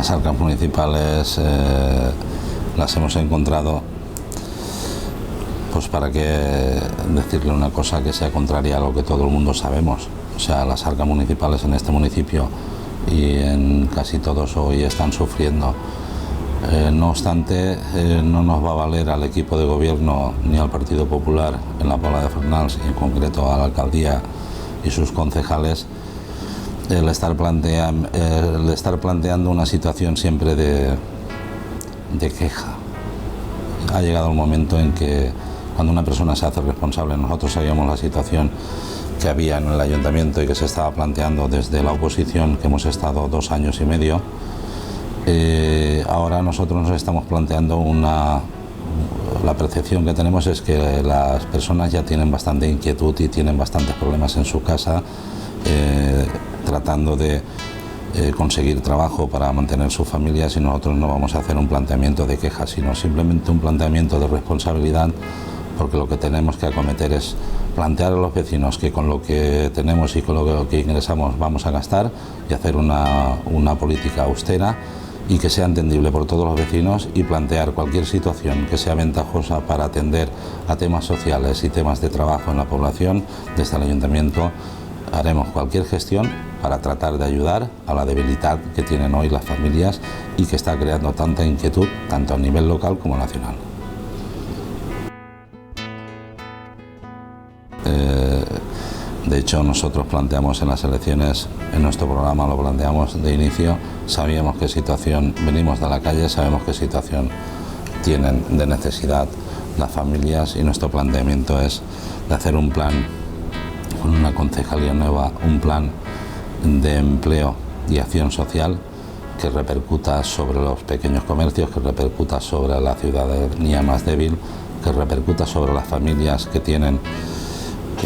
Las arcas municipales las hemos encontrado, pues para qué decirle una cosa que sea contraria a lo que todo el mundo sabemos. O sea, las arcas municipales en este municipio y en casi todos hoy están sufriendo. No obstante, no nos va a valer al equipo de gobierno ni al Partido Popular en la Pobla de Fornals, y en concreto a la alcaldía y sus concejales, el estar planteando una situación siempre de queja. Ha llegado el momento en que cuando una persona se hace responsable, nosotros sabíamos la situación que había en el ayuntamiento y que se estaba planteando desde la oposición, que hemos estado 2 años y medio. Ahora nosotros nos estamos planteando la percepción que tenemos es que las personas ya tienen bastante inquietud y tienen bastantes problemas en su casa, tratando de conseguir trabajo para mantener sus familias, y nosotros no vamos a hacer un planteamiento de queja, sino simplemente un planteamiento de responsabilidad, porque lo que tenemos que acometer es plantear a los vecinos que con lo que tenemos y con lo que ingresamos vamos a gastar, y hacer una política austera y que sea entendible por todos los vecinos, y plantear cualquier situación que sea ventajosa para atender a temas sociales y temas de trabajo en la población. Desde el ayuntamiento haremos cualquier gestión para tratar de ayudar a la debilidad que tienen hoy las familias y que está creando tanta inquietud tanto a nivel local como nacional. De hecho, nosotros planteamos en las elecciones, en nuestro programa lo planteamos de inicio, sabíamos qué situación, venimos de la calle, sabemos qué situación tienen de necesidad las familias, y nuestro planteamiento es de hacer un plan con una concejalía nueva, un plan de empleo y acción social que repercuta sobre los pequeños comercios, que repercuta sobre la ciudadanía más débil, que repercuta sobre las familias que tienen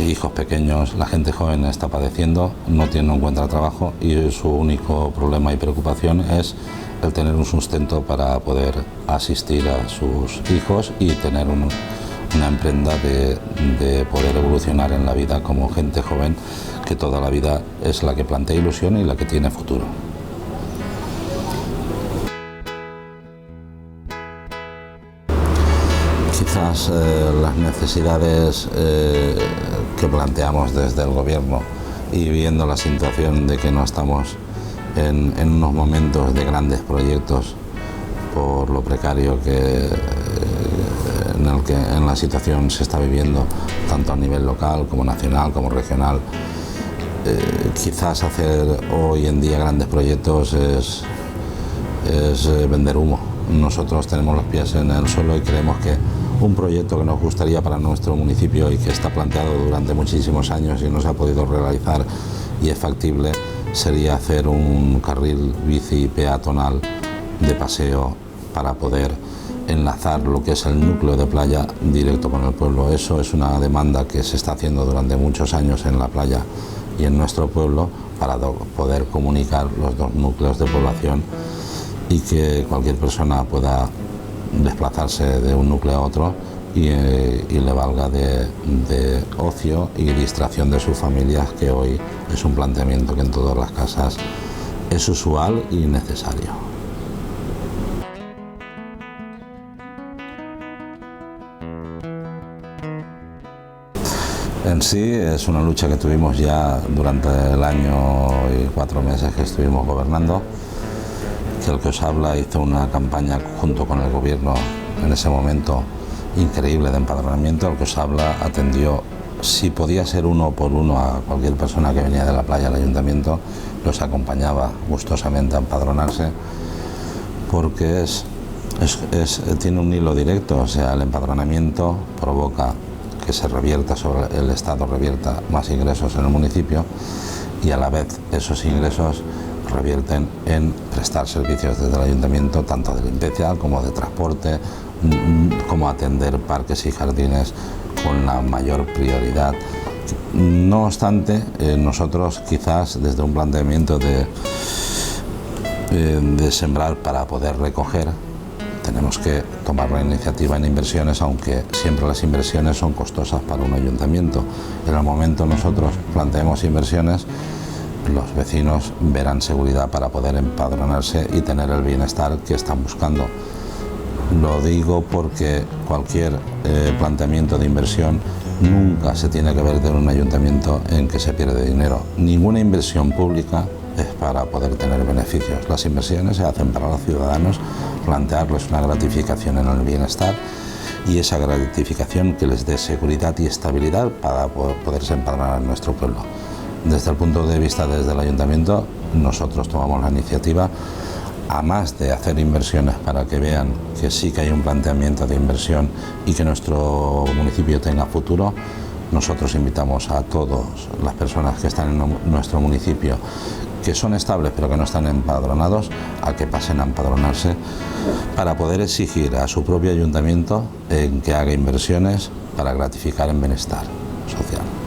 hijos pequeños. La gente joven está padeciendo, no encuentra trabajo, y su único problema y preocupación es el tener un sustento para poder asistir a sus hijos y tener una emprenda de poder evolucionar en la vida como gente joven, que toda la vida es la que plantea ilusión y la que tiene futuro. Quizás las necesidades que planteamos desde el gobierno, y viendo la situación de que no estamos en unos momentos de grandes proyectos por lo precario en la situación se está viviendo, tanto a nivel local como nacional como regional, quizás hacer hoy en día grandes proyectos es vender humo. Nosotros tenemos los pies en el suelo y creemos que un proyecto que nos gustaría para nuestro municipio y que está planteado durante muchísimos años y no se ha podido realizar y es factible, sería hacer un carril bici peatonal de paseo para poder enlazar lo que es el núcleo de playa directo con el pueblo. Eso es una demanda que se está haciendo durante muchos años en la playa y en nuestro pueblo, para poder comunicar los dos núcleos de población y que cualquier persona pueda desplazarse de un núcleo a otro y le valga de ocio y distracción de sus familias, que hoy es un planteamiento que en todas las casas es usual y necesario. En sí es una lucha que tuvimos ya durante el año y 4 meses que estuvimos gobernando, que el que os habla hizo una campaña junto con el gobierno en ese momento increíble de empadronamiento. El que os habla atendió, si podía ser uno por uno, a cualquier persona que venía de la playa al ayuntamiento, los acompañaba gustosamente a empadronarse, porque tiene un hilo directo. O sea, el empadronamiento provoca que se revierta sobre el Estado, revierta más ingresos en el municipio, y a la vez esos ingresos revierten en prestar servicios desde el ayuntamiento, tanto de limpieza como de transporte, como atender parques y jardines con la mayor prioridad. No obstante, nosotros quizás desde un planteamiento de sembrar para poder recoger, tenemos que tomar la iniciativa en inversiones, aunque siempre las inversiones son costosas para un ayuntamiento. En el momento nosotros planteemos inversiones, los vecinos verán seguridad para poder empadronarse y tener el bienestar que están buscando. Lo digo porque cualquier planteamiento de inversión nunca se tiene que ver de un ayuntamiento en que se pierde dinero. Ninguna inversión pública es para poder tener beneficios. Las inversiones se hacen para los ciudadanos, plantearles una gratificación en el bienestar y esa gratificación que les dé seguridad y estabilidad para poderse empadronar en nuestro pueblo. Desde el punto de vista desde el ayuntamiento, nosotros tomamos la iniciativa, a más de hacer inversiones para que vean que sí que hay un planteamiento de inversión y que nuestro municipio tenga futuro. Nosotros invitamos a todas las personas que están en nuestro municipio, que son estables pero que no están empadronados, a que pasen a empadronarse para poder exigir a su propio ayuntamiento en que haga inversiones para gratificar en bienestar social.